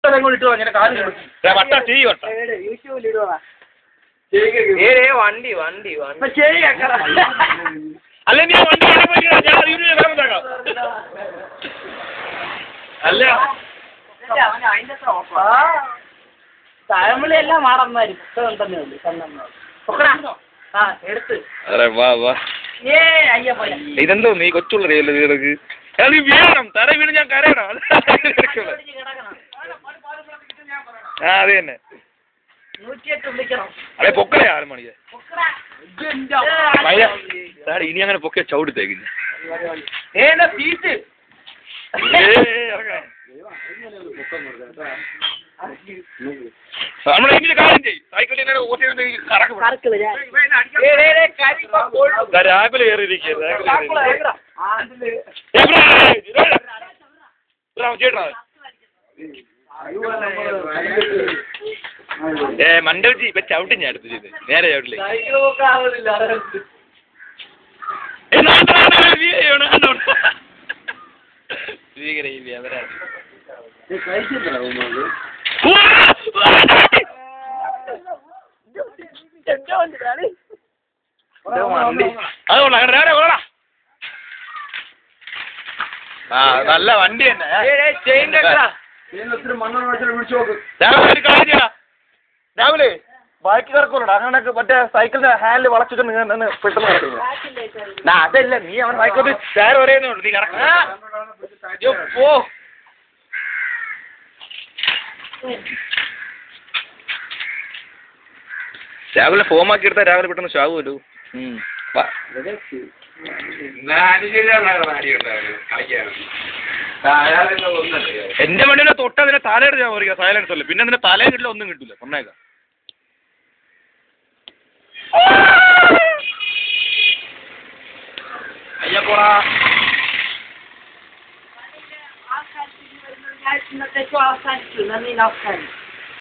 ഇട്ട് അങ്ങനെ കാല് വട്ട ചെയ്യ വട്ട യൂട്യൂബിലിടുവാ വണ്ടി വണ്ടി വണ്ടി അല്ല ഞാൻ വണ്ടി അല്ല തഴമ്പളിയെല്ലാം മാടന്മാര് പുസ്തകം ഉള്ളു ആ എടുത്ത് അയ്യ പോലെ ഇതെന്തോ നീ കൊച്ചുള്ള നിനക്ക് നീ വീഴണം തറ വീണ് ഞാൻ കരയണം ആ അത് തന്നെ 108 വിളിക്കണം അതെ പൊക്കലേ 6 മണിക്ക് ഇനി അങ്ങനെ പൊക്കെ ചവിടുത്തേക്കില്ല നമ്മളെങ്കിലും കാര്യം ചെയ്യും സൈക്കിളിൽ രാവിലെ കയറിയിരിക്കുക മണ്ടവച്ചി ഇപ്പൊ ചവിട്ടി ഞാൻ എടുത്ത് ചെയ്ത് നേരെ ചവിട്ടില്ലേ ആ നല്ല വണ്ടി തന്നെ രാവിലെ ബാക്കി കിടക്കൂലോ അങ്ങനൊക്കെ മറ്റേ സൈക്കിളിന്റെ ഹാൻഡിൽ വളച്ചിട്ട് പെട്ടെന്ന് കിടക്കുന്നു അതല്ല നീ അവൻ സൈക്കിൾ ടയർ ഒരേന്നേ ഉള്ളു നീ കിടക്കും പോ രാവിലെ ഫോമാക്കി എടുത്താൽ രാവിലെ പെട്ടെന്ന് ഷാവുമല്ലോ എന്റെ വണ്ടിയിലെ തൊട്ട് അതിന്റെ തലയുടെ ഞാൻ പറയുക സൈലൻസ് അല്ലേ പിന്നെ അതിന്റെ തലയും കിട്ടില്ല ഒന്നും കിട്ടില്ല പറഞ്ഞേക്കാം അയ്യപ്പോടാ ഇന്നത്തേക്കും അവസാനിച്ചു നന്ദി നമസ്കാരം